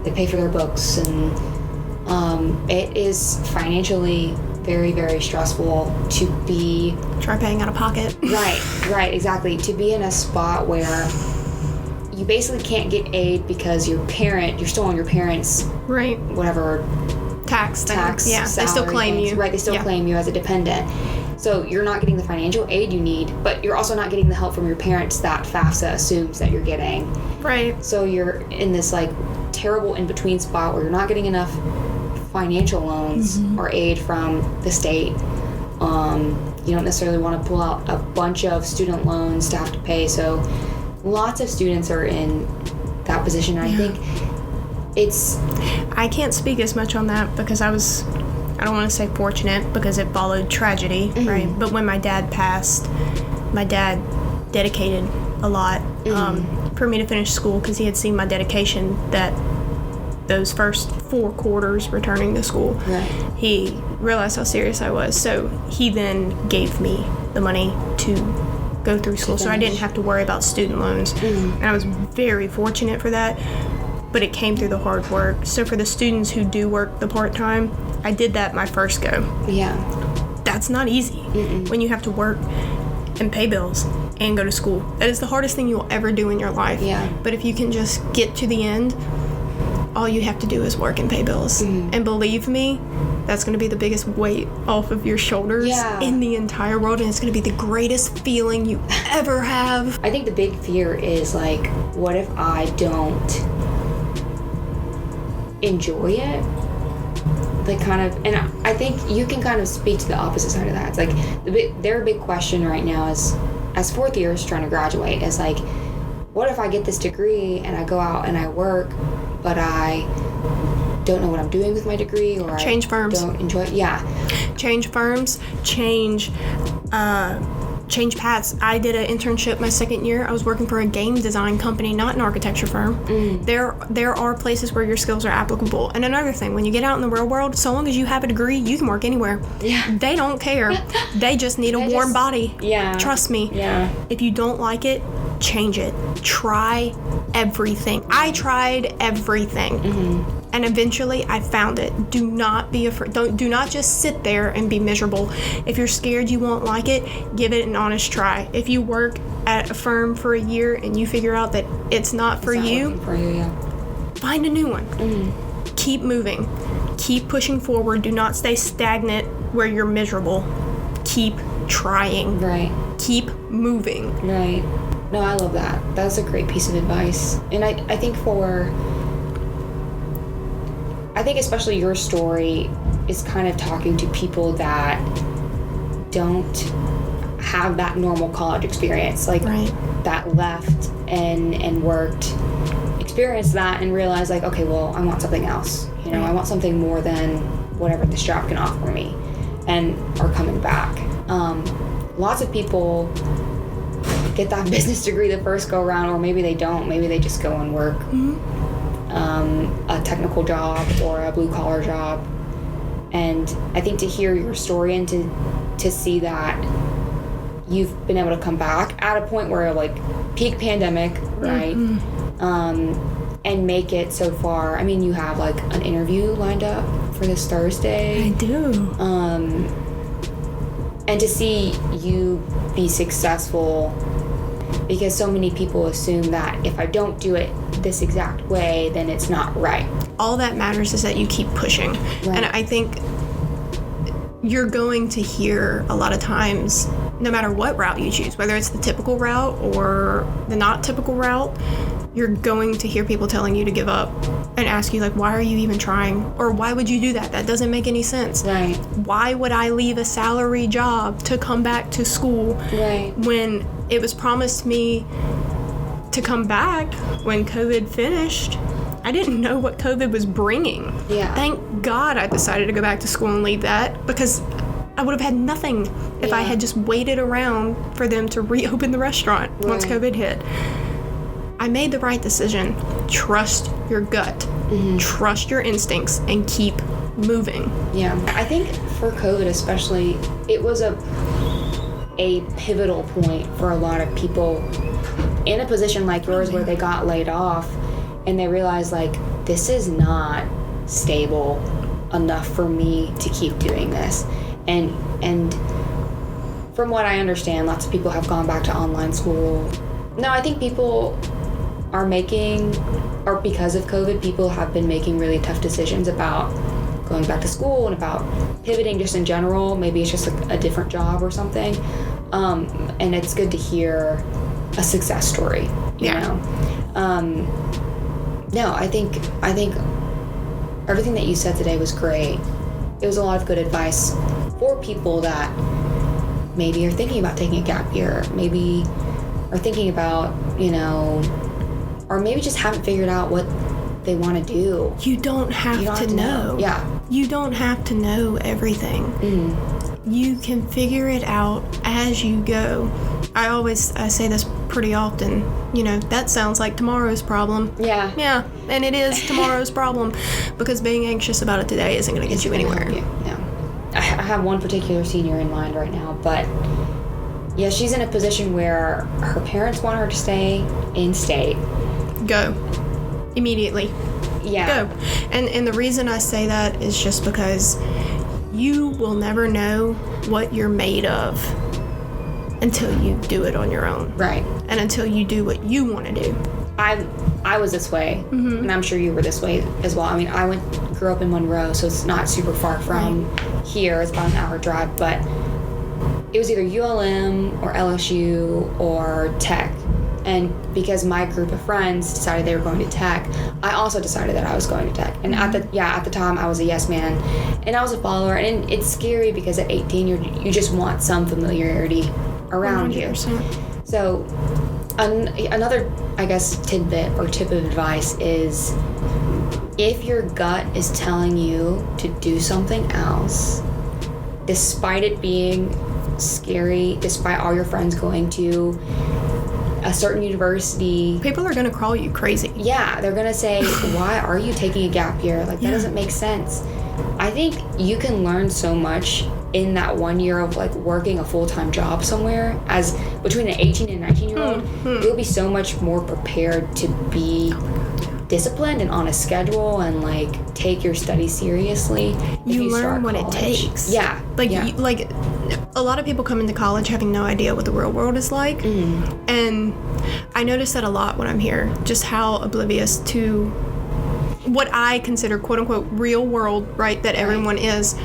they pay for their books, and it is financially very, very stressful to be... Try paying out of pocket. Right, exactly. To be in a spot where you basically can't get aid because you're still on your parents' right, whatever tax, yeah, they still claim things. you. Right, they still claim you as a dependent. So you're not getting the financial aid you need, but you're also not getting the help from your parents that FAFSA assumes that you're getting. Right. So you're in this like terrible in-between spot where you're not getting enough financial loans or aid from the state. You don't necessarily want to pull out a bunch of student loans to have to pay. So lots of students are in that position. And I think I can't speak as much on that because I don't want to say fortunate because it followed tragedy, right? But when my dad passed, my dad dedicated a lot for me to finish school because he had seen my dedication that those first 4 quarters returning to school. Right. He realized how serious I was, so he then gave me the money to go through school, so I didn't have to worry about student loans. And I was very fortunate for that, but it came through the hard work. So for the students who do work the part-time, I did that my first go. Yeah. That's not easy when you have to work and pay bills and go to school. That is the hardest thing you'll ever do in your life. Yeah. But if you can just get to the end, all you have to do is work and pay bills. And believe me, that's going to be the biggest weight off of your shoulders in the entire world, and it's going to be the greatest feeling you ever have. I think the big fear is like, what if I don't enjoy it? Like kind of, and I think you can kind of speak to the opposite side of that. It's like their big question right now is, as fourth years trying to graduate, is like, what if I get this degree and I go out and I work, but I don't know what I'm doing with my degree, or change firms. Don't enjoy it. Yeah. Change firms, change paths. I did an internship my second year. I was working for a game design company, not an architecture firm. There are places where your skills are applicable. And another thing, when you get out in the real world, so long as you have a degree, you can work anywhere. Yeah. They don't care. They just need a warm body. Yeah. Trust me. Yeah. If you don't like it, change it. Try everything. I tried everything. And eventually I found it. Do not be afraid. Do not just sit there and be miserable. If you're scared you won't like it, give it an honest try. If you work at a firm for a year and you figure out that it's not for you, find a new one. Keep moving. Keep pushing forward. Do not stay stagnant where you're miserable. Keep trying. Right. Keep moving. Right. No, I love that. That's a great piece of advice. And I think especially your story is kind of talking to people that don't have that normal college experience, like that left and worked, experienced that and realized like, okay, well, I want something else. You know, I want something more than whatever this job can offer me, and are coming back. Lots of people get that business degree the first go around, or maybe they don't. Maybe they just go and work a technical job or a blue collar job. And I think to hear your story and to see that you've been able to come back at a point where like peak pandemic, right? And make it so far. I mean, you have like an interview lined up for this Thursday. I do. And to see you be successful, because so many people assume that if I don't do it this exact way, then it's not right. All that matters is that you keep pushing. Right. And I think you're going to hear a lot of times, no matter what route you choose, whether it's the typical route or the not typical route, you're going to hear people telling you to give up and ask you like, why are you even trying? Or why would you do that? That doesn't make any sense. Right. Why would I leave a salary job to come back to school when it was promised me to come back when COVID finished? I didn't know what COVID was bringing. Yeah. Thank God I decided to go back to school and leave that, because I would have had nothing if I had just waited around for them to reopen the restaurant once COVID hit. I made the right decision. Trust your gut. Trust your instincts and keep moving. Yeah. I think for COVID especially, it was a pivotal point for a lot of people in a position like yours where they got laid off and they realized, like, this is not stable enough for me to keep doing this. And from what I understand, lots of people have gone back to online school. No, I think people are making, or because of COVID, people have been making really tough decisions about going back to school and about pivoting just in general. Maybe it's just like a different job or something. And it's good to hear a success story, you know? No, I think everything that you said today was great. It was a lot of good advice for people that maybe are thinking about taking a gap year, maybe are thinking about, you know, or maybe just haven't figured out what they want to do. You don't have to know. Yeah. You don't have to know everything. Mm-hmm. You can figure it out as you go. I say this pretty often, you know, that sounds like tomorrow's problem. Yeah. Yeah, and it is tomorrow's problem, because being anxious about it today isn't going to get you anywhere. Yeah. I have one particular senior in mind right now, but yeah, she's in a position where her parents want her to stay in state. Go. Immediately. Yeah. Go. And the reason I say that is just because you will never know what you're made of until you do it on your own. Right. And until you do what you want to do. I was this way, and I'm sure you were this way as well. I mean, grew up in Monroe, so it's not super far from here. It's about an hour drive, but it was either ULM or LSU or Tech. And because my group of friends decided they were going to Tech, I also decided that I was going to Tech. And at the time, I was a yes man, and I was a follower. And it's scary because at 18, you just want some familiarity around 100%. you. So another, I guess, tidbit or tip of advice is, if your gut is telling you to do something else, despite it being scary, despite all your friends going to a certain university, people are going to call you crazy. Yeah, they're going to say, why are you taking a gap year? Like, that doesn't make sense. I think you can learn so much in that 1 year of, like, working a full-time job somewhere. As between an 18 and 19-year-old, you'll be so much more prepared to be disciplined and on a schedule and, like, take your studies seriously. You learn what it takes. Yeah. Like a lot of people come into college having no idea what the real world is like. And I notice that a lot when I'm here, just how oblivious to what I consider quote unquote real world, right, that everyone is.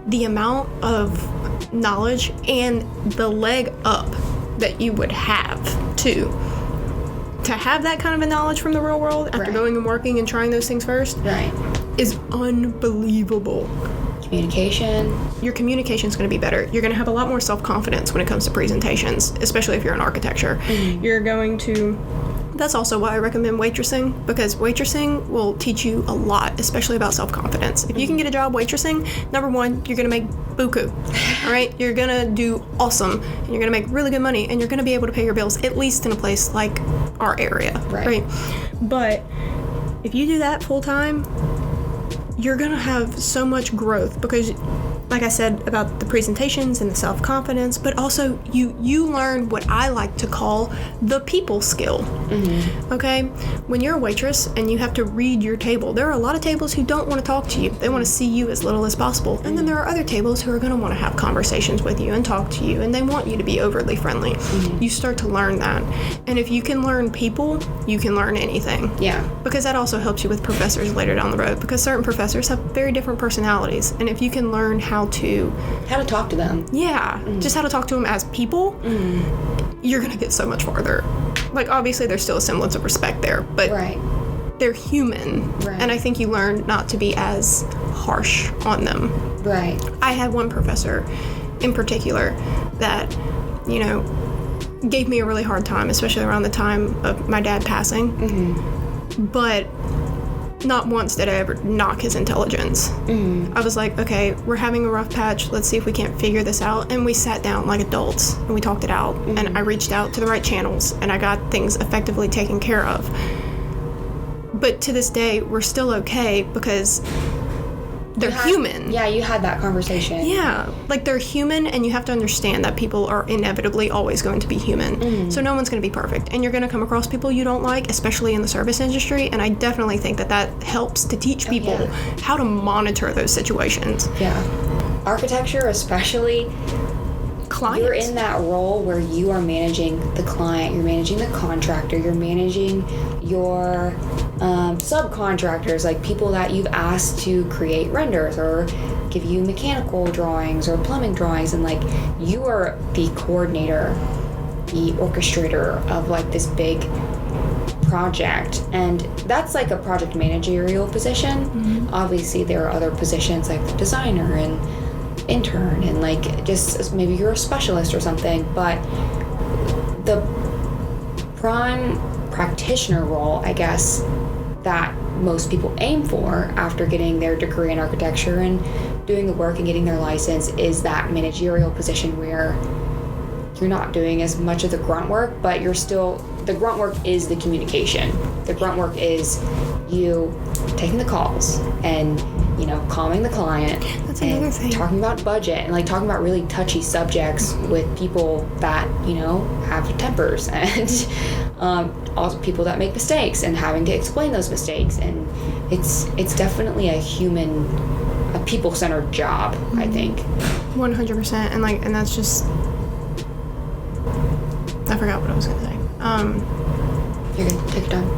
The amount of knowledge and the leg up that you would have to have that kind of a knowledge from the real world after going and working and trying those things first is unbelievable. Communication. Your communication is going to be better. You're going to have a lot more self-confidence when it comes to presentations, especially if you're in architecture. You're going to... That's also why I recommend waitressing, because waitressing will teach you a lot, especially about self-confidence. If you can get a job waitressing, number one, you're going to make buku, all right? You're going to do awesome, and you're going to make really good money, and you're going to be able to pay your bills, at least in a place like our area, right? But if you do that full-time, you're going to have so much growth because, like I said, about the presentations and the self-confidence, but also you learn what I like to call the people skill. Okay? When you're a waitress and you have to read your table, there are a lot of tables who don't want to talk to you. They want to see you as little as possible. And then there are other tables who are going to want to have conversations with you and talk to you, and they want you to be overly friendly. You start to learn that. And if you can learn people, you can learn anything. Yeah. Because that also helps you with professors later down the road, because certain professors have very different personalities. And if you can learn how to talk to them. Yeah. Just how to talk to them as people, you're going to get so much farther. Like, obviously, there's still a semblance of respect there, but they're human. And I think you learn not to be as harsh on them. Right. I had one professor in particular that, you know, gave me a really hard time, especially around the time of my dad passing. But not once did I ever knock his intelligence. I was like, okay, we're having a rough patch. Let's see if we can't figure this out. And we sat down like adults and we talked it out. And I reached out to the right channels and I got things effectively taken care of. But to this day, we're still okay because they're human. Yeah, you had that conversation. Yeah, like they're human, and you have to understand that people are inevitably always going to be human. So no one's going to be perfect, and you're going to come across people you don't like, especially in the service industry, and I definitely think that helps to teach people how to monitor those situations. Yeah. Architecture especially, Clients. you're in that role where you are managing the client, you're managing the contractor, you're managing your subcontractors, like people that you've asked to create renders or give you mechanical drawings or plumbing drawings, and like you are the coordinator, the orchestrator of like this big project, and that's like a project managerial position. Obviously there are other positions like the designer and intern and like just maybe you're a specialist or something, but the prime practitioner role, I guess, that most people aim for after getting their degree in architecture and doing the work and getting their license is that managerial position where you're not doing as much of the grunt work, but you're still, the grunt work is the communication. The grunt work is you taking the calls and, you know, calming the client. That's another thing. Talking about budget and like talking about really touchy subjects with people that, you know, have tempers and also people that make mistakes and having to explain those mistakes. And it's definitely a people-centered job, I think. 100%, and that's just, I forgot what I was gonna say. You're good. Take your time.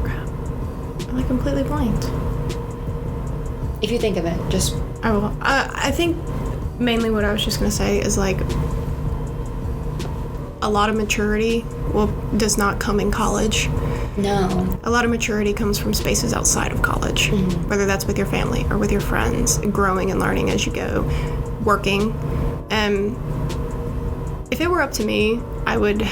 Crap. I completely blanked. If you think of it, just... I will. I think mainly what I was just gonna say is like a lot of maturity does not come in college. No. A lot of maturity comes from spaces outside of college, whether that's with your family or with your friends, growing and learning as you go, working. If it were up to me, I would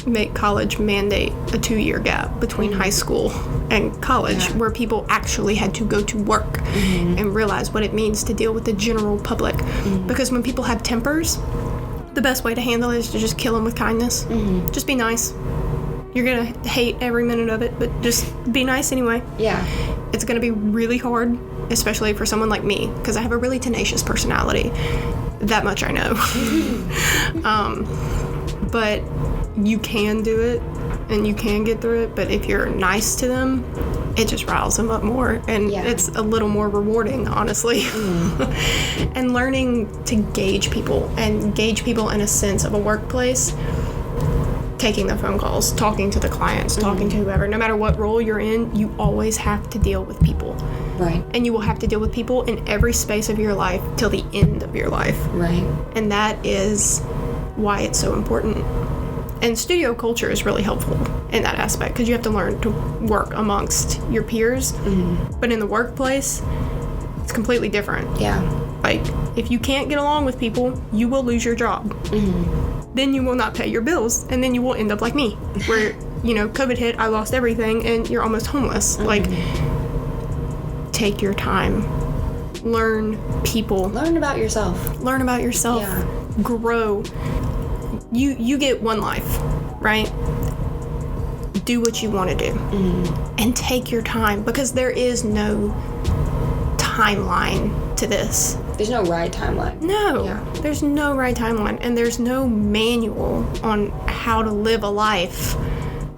make college mandate a 2-year gap between high school and college, where people actually had to go to work and realize what it means to deal with the general public. Because when people have tempers, the best way to handle it is to just kill them with kindness. Just be nice. You're gonna hate every minute of it, but just be nice anyway. Yeah. It's gonna be really hard, especially for someone like me, because I have a really tenacious personality. That much I know. But you can do it, and you can get through it, but if you're nice to them, it just riles them up more, and it's a little more rewarding, honestly. And learning to gauge people in a sense of a workplace, taking the phone calls, talking to the clients, talking to whoever, no matter what role you're in, you always have to deal with people. Right. And you will have to deal with people in every space of your life till the end of your life. Right. And that is why it's so important. And studio culture is really helpful in that aspect, because you have to learn to work amongst your peers. But in the workplace, it's completely different. Yeah. Like, if you can't get along with people, you will lose your job. Then you will not pay your bills, and then you will end up like me, where, you know, COVID hit, I lost everything, and you're almost homeless. Like, take your time. Learn people. Learn about yourself. Yeah. Grow. You get one life, right? Do what you want to do. And take your time, because there is no timeline to this. There's no right timeline. No, Yeah. There's no right timeline, and there's no manual on how to live a life.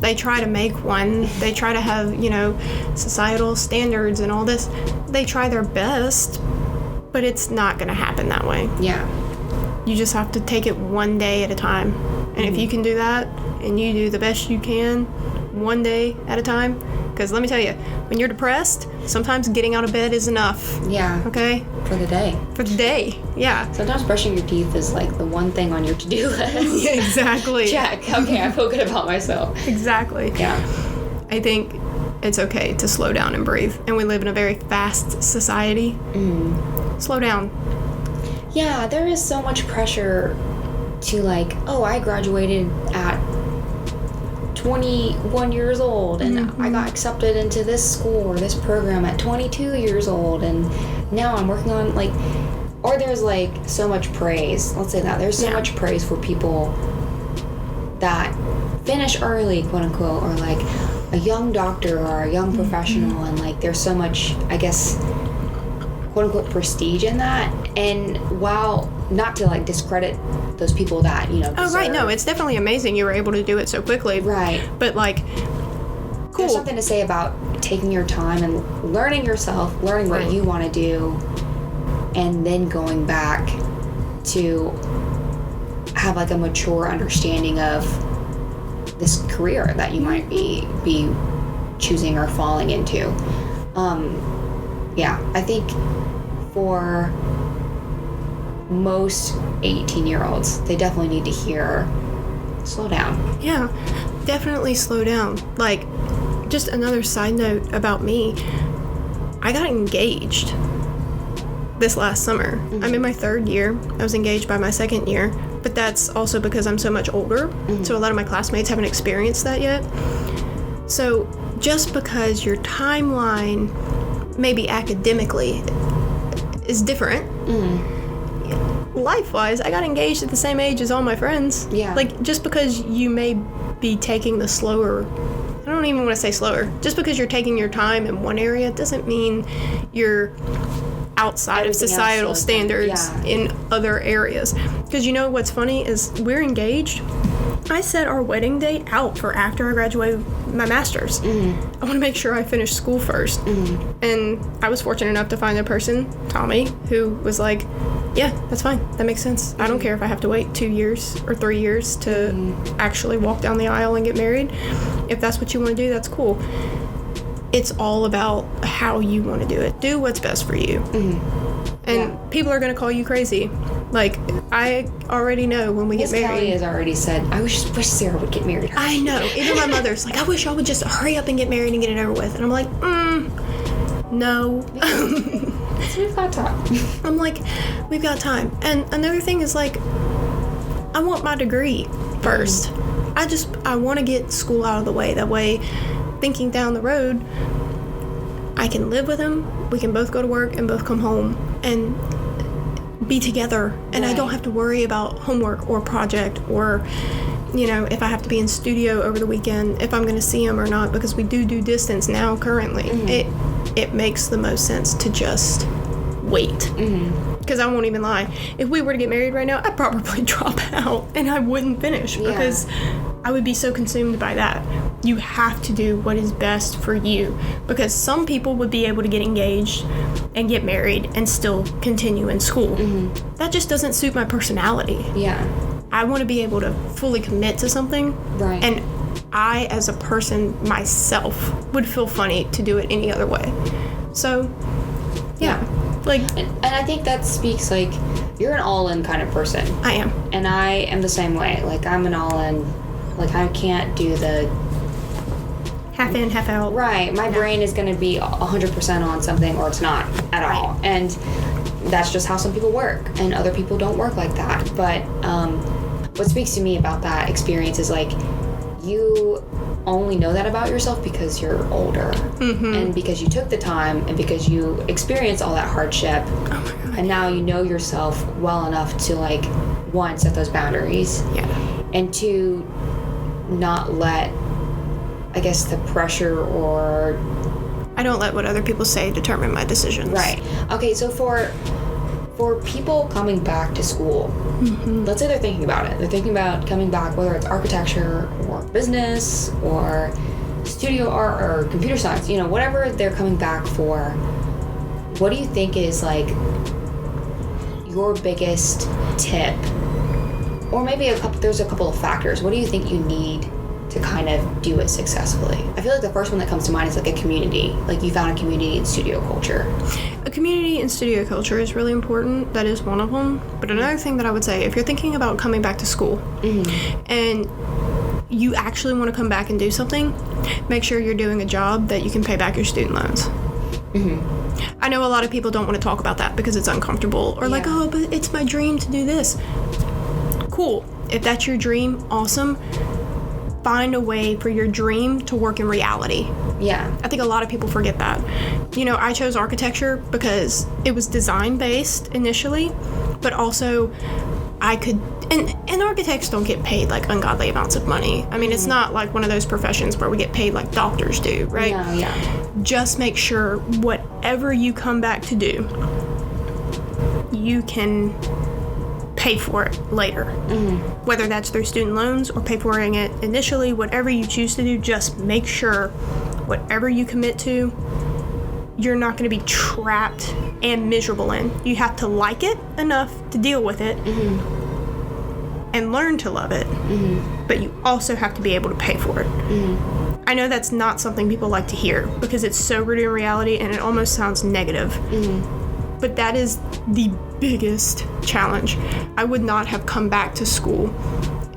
They try to make one. They try to have, you know, societal standards and all this. They try their best, but it's not going to happen that way. Yeah. You just have to take it one day at a time. And if you can do that, and you do the best you can one day at a time, because let me tell you, when you're depressed, sometimes getting out of bed is enough. Yeah. Okay? For the day. For the day, yeah. Sometimes brushing your teeth is like the one thing on your to-do list. Yeah, exactly. Check. Okay, I feel good about myself. Exactly. Yeah. I think it's okay to slow down and breathe. And we live in a very fast society. Slow down. Yeah, there is so much pressure to like, oh, I graduated at 21 years old and I got accepted into this school or this program at 22 years old, and now I'm working on like, or there's like so much praise. Let's say that there's so much praise for people that finish early, quote unquote, or like, a young doctor or a young professional, and like there's so much, I guess, quote unquote prestige in that. And while not to like discredit those people that, you know, Oh, right. No, it's definitely amazing you were able to do it so quickly. Right. But like, cool. There's something to say about taking your time and learning yourself, learning what you want to do, and then going back to have like a mature understanding of this career that you might be choosing or falling into. Yeah, I think for most 18-year-olds, they definitely need to hear, slow down. Yeah, definitely slow down. Like, just another side note about me, I got engaged this last summer. Mm-hmm. I'm in my 3rd year. I was engaged by my 2nd year, but that's also because I'm so much older. Mm-hmm. So a lot of my classmates haven't experienced that yet. So just because your timeline, maybe academically, is different, life-wise, I got engaged at the same age as all my friends. Yeah. Like, just because you may be taking the slower, I don't even want to say slower, just because you're taking your time in one area doesn't mean you're outside of societal standards in other areas. Because you know what's funny is we're engaged. I set our wedding date out for after I graduated my master's. I want to make sure I finish school first. And I was fortunate enough to find a person, Tommy, who was like, yeah, that's fine. That makes sense. I don't care if I have to wait 2 years or 3 years to actually walk down the aisle and get married. If that's what you want to do, that's cool. It's all about how you want to do it. Do what's best for you. And people are going to call you crazy. Like, I already know when we get married. Kelly has already said, I wish Sarah would get married. I know. Even my mother's like, I wish y'all would just hurry up and get married and get it over with. And I'm like, no. So we've got time. I'm like, we've got time. And another thing is, like, I want my degree first. I want to get school out of the way. That way, thinking down the road, I can live with him. We can both go to work and both come home and be together. And I don't have to worry about homework or project or, you know, if I have to be in studio over the weekend, if I'm going to see him or not, because we do distance now currently. It makes the most sense to just wait. Because I won't even lie. If we were to get married right now, I'd probably drop out and I wouldn't finish because I would be so consumed by that. You have to do what is best for you, because some people would be able to get engaged and get married and still continue in school. That just doesn't suit my personality. I want to be able to fully commit to something. And I, as a person myself, would feel funny to do it any other way. So, like, and I think that speaks, like, you're an all-in kind of person. I am. And I am the same way. Like, I'm an all-in. Like, I can't do the half in, half out. Right. My brain is going to be 100% on something, or it's not at all. And that's just how some people work. And other people don't work like that. But what speaks to me about that experience is, like, you only know that about yourself because you're older. And because you took the time and because you experienced all that hardship. And now you know yourself well enough to, like, one, set those boundaries. And two, not let, I guess, the pressure or... I don't let what other people say determine my decisions. Right. Okay, so for people coming back to school, let's say they're thinking about it. They're thinking about coming back, whether it's architecture or business or studio art or computer science, you know, whatever they're coming back for. What do you think is, like, your biggest tip? Or maybe there's a couple of factors. What do you think you need to kind of do it successfully? I feel like the first one that comes to mind is, like, a community. Like, you found a community in studio culture. A community in studio culture is really important. That is one of them. But another thing that I would say, if you're thinking about coming back to school and you actually want to come back and do something, make sure you're doing a job that you can pay back your student loans. I know a lot of people don't want to talk about that because it's uncomfortable, or like, oh, but it's my dream to do this. Cool. If that's your dream, awesome. Find a way for your dream to work in reality. I think a lot of people forget that. You know, I chose architecture because it was design based initially, but also And architects don't get paid like ungodly amounts of money. I mean, it's not like one of those professions where we get paid like doctors do, right? No, yeah. Just make sure whatever you come back to do, you can pay for it later. Whether that's through student loans or pay for it initially, whatever you choose to do, just make sure whatever you commit to, you're not going to be trapped and miserable in. You have to like it enough to deal with it and learn to love it, but you also have to be able to pay for it. I know that's not something people like to hear because it's so rooted in reality and it almost sounds negative. But that is the biggest challenge. I would not have come back to school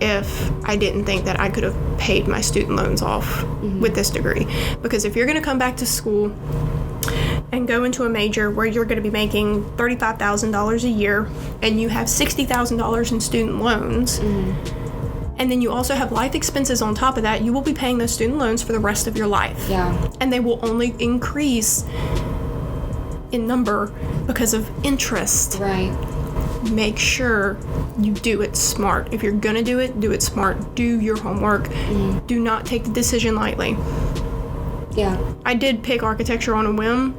if I didn't think that I could have paid my student loans off with this degree. Because if you're going to come back to school and go into a major where you're going to be making $35,000 a year and you have $60,000 in student loans, and then you also have life expenses on top of that, you will be paying those student loans for the rest of your life. Yeah. And they will only increase in number because of interest. Right. Make sure you do it smart. If you're gonna do it smart. Do your homework. Do not take the decision lightly. Yeah. I did pick architecture on a whim,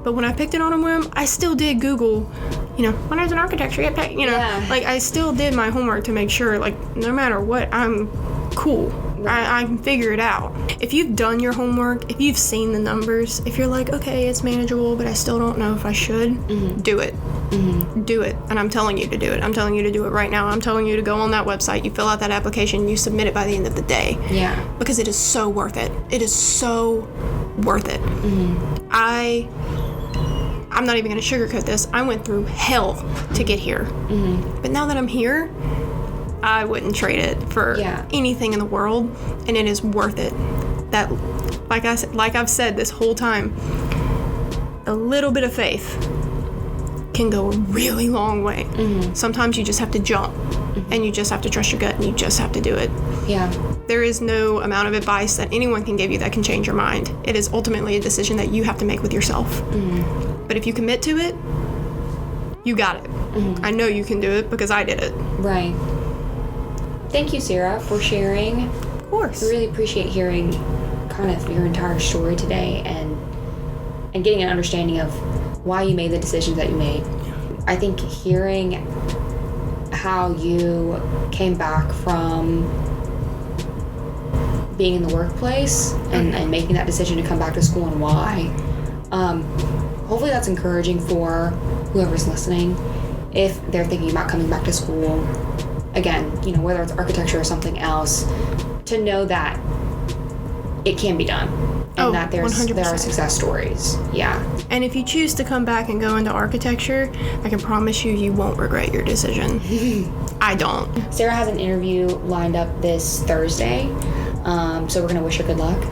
but when I picked it on a whim, I still did Google, when does an architecture get paid? Like I still did my homework to make sure, like, no matter what, I'm cool. I can figure it out. If you've done your homework, if you've seen the numbers, if you're like, okay, it's manageable, but I still don't know if I should, do it. Do it. And I'm telling you to do it. I'm telling you to do it right now. I'm telling you to go on that website, you fill out that application, you submit it by the end of the day. Yeah. Because it is so worth it. It is so worth it. I'm not even going to sugarcoat this. I went through hell to get here. But now that I'm here, I wouldn't trade it for anything in the world, and it is worth it. That, like I've said this whole time, a little bit of faith can go a really long way. Sometimes you just have to jump, and you just have to trust your gut, and you just have to do it. Yeah. There is no amount of advice that anyone can give you that can change your mind. It is ultimately a decision that you have to make with yourself. But if you commit to it, you got it. I know you can do it because I did it. Right. Thank you, Sarah, for sharing. Of course. I really appreciate hearing kind of your entire story today and getting an understanding of why you made the decisions that you made. I think hearing how you came back from being in the workplace and making that decision to come back to school and why, hopefully that's encouraging for whoever's listening if they're thinking about coming back to school. Again, whether it's architecture or something else, to know that it can be done and that there are success stories. Yeah. And if you choose to come back and go into architecture, I can promise you won't regret your decision. I don't. Sarah has an interview lined up this Thursday, so we're going to wish her good luck.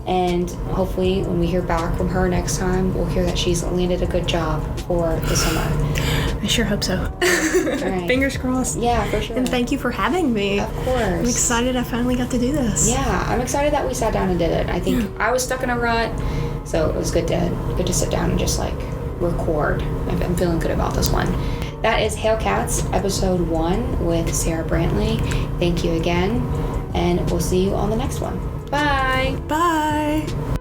And hopefully when we hear back from her next time, we'll hear that she's landed a good job for the summer. I sure hope so. Right. Fingers crossed. Yeah, for sure. And thank you for having me. Of course. I'm excited I finally got to do this. Yeah, I'm excited that we sat down and did it. I think I was stuck in a rut, so it was good to sit down and just record. I'm feeling good about this one. That is Halecats episode 1 with Sara Brantley. Thank you again, and we'll see you on the next one. Bye. Bye.